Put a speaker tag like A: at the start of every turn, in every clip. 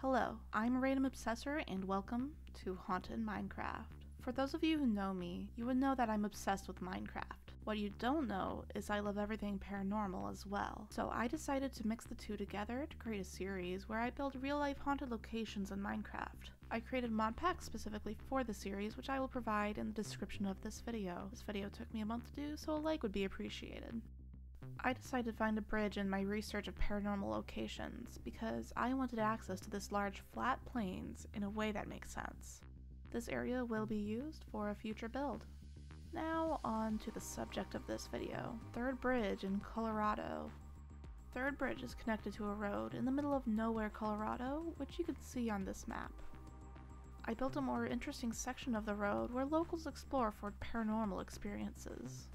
A: Hello, I'm Randomobsessor and welcome to Haunted Minecraft. For those of you who know me, you would know that I'm obsessed with Minecraft. What you don't know is I love everything paranormal as well. So I decided to mix the two together to create a series where I build real-life haunted locations in Minecraft. I created mod packs specifically for the series, which I will provide in the description of this video. This video took me a month to do, so a like would be appreciated. I decided to find a bridge in my research of paranormal locations because I wanted access to this large flat plains in a way that makes sense. This area will be used for a future build. Now on to the subject of this video, Third Bridge in Colorado. Third Bridge is connected to a road in the middle of nowhere, Colorado, which you can see on this map. I built a more interesting section of the road where locals explore for paranormal experiences.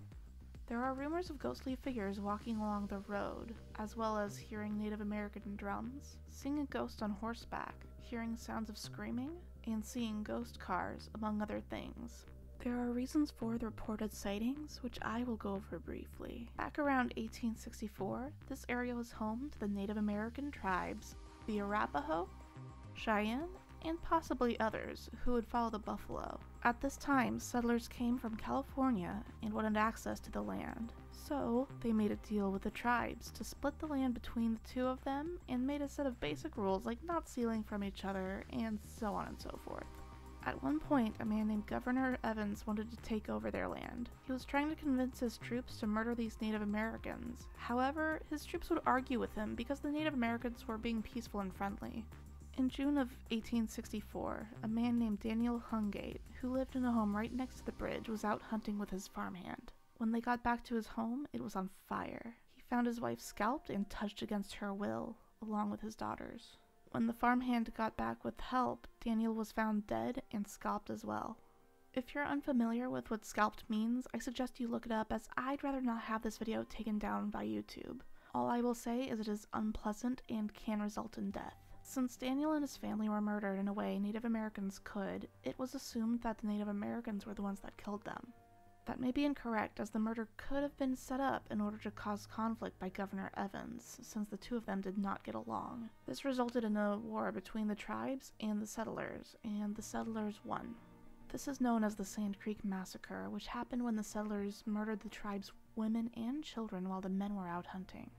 A: There are rumors of ghostly figures walking along the road, as well as hearing Native American drums, seeing a ghost on horseback, hearing sounds of screaming, and seeing ghost cars, among other things. There are reasons for the reported sightings, which I will go over briefly. Back around 1864, this area was home to the Native American tribes, the Arapaho, Cheyenne, and possibly others who would follow the buffalo. At this time, settlers came from California and wanted access to the land. So, they made a deal with the tribes to split the land between the two of them and made a set of basic rules like not stealing from each other and so on and so forth. At one point, a man named Governor Evans wanted to take over their land. He was trying to convince his troops to murder these Native Americans. However, his troops would argue with him because the Native Americans were being peaceful and friendly. In June of 1864, a man named Daniel Hungate, who lived in a home right next to the bridge, was out hunting with his farmhand. When they got back to his home, it was on fire. He found his wife scalped and touched against her will, along with his daughters. When the farmhand got back with help, Daniel was found dead and scalped as well. If you're unfamiliar with what scalped means, I suggest you look it up, as I'd rather not have this video taken down by YouTube. All I will say is it is unpleasant and can result in death. Since Daniel and his family were murdered in a way Native Americans could, it was assumed that the Native Americans were the ones that killed them. That may be incorrect, as the murder could have been set up in order to cause conflict by Governor Evans, since the two of them did not get along. This resulted in a war between the tribes and the settlers won. This is known as the Sand Creek Massacre, which happened when the settlers murdered the tribe's women and children while the men were out hunting.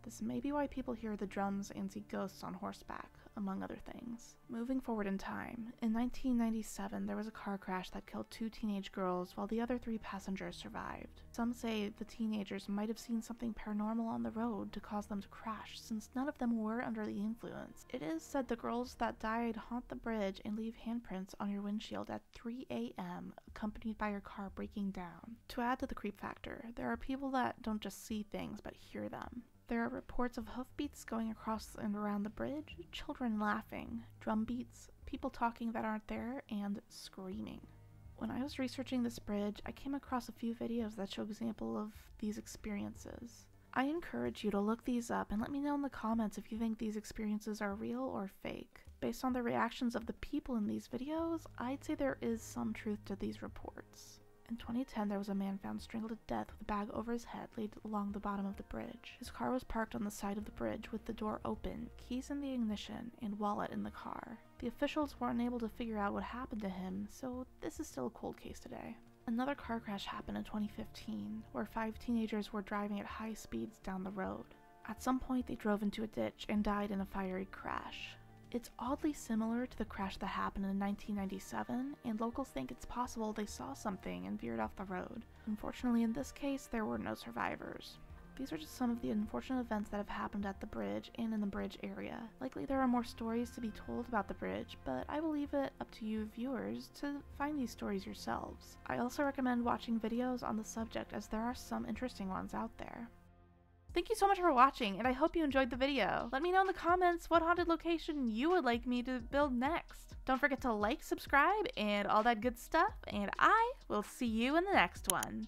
A: This may be why people hear the drums and see ghosts on horseback, among other things. Moving forward in time, in 1997 there was a car crash that killed 2 teenage girls while the other 3 passengers survived. Some say the teenagers might have seen something paranormal on the road to cause them to crash, since none of them were under the influence. It is said the girls that died haunt the bridge and leave handprints on your windshield at 3 a.m. accompanied by your car breaking down. To add to the creep factor, there are people that don't just see things but hear them. There are reports of hoofbeats going across and around the bridge, children laughing, drum beats, people talking that aren't there, and screaming. When I was researching this bridge, I came across a few videos that show examples of these experiences. I encourage you to look these up and let me know in the comments if you think these experiences are real or fake. Based on the reactions of the people in these videos, I'd say there is some truth to these reports. In 2010, there was a man found strangled to death with a bag over his head laid along the bottom of the bridge. His car was parked on the side of the bridge with the door open, keys in the ignition, and wallet in the car. The officials weren't able to figure out what happened to him, so this is still a cold case today. Another car crash happened in 2015, where 5 teenagers were driving at high speeds down the road. At some point, they drove into a ditch and died in a fiery crash. It's oddly similar to the crash that happened in 1997, and locals think it's possible they saw something and veered off the road. Unfortunately, in this case, there were no survivors. These are just some of the unfortunate events that have happened at the bridge and in the bridge area. Likely there are more stories to be told about the bridge, but I will leave it up to you viewers to find these stories yourselves. I also recommend watching videos on the subject, as there are some interesting ones out there. Thank you so much for watching, and I hope you enjoyed the video. Let me know in the comments what haunted location you would like me to build next. Don't forget to like, subscribe, and all that good stuff, and I will see you in the next one.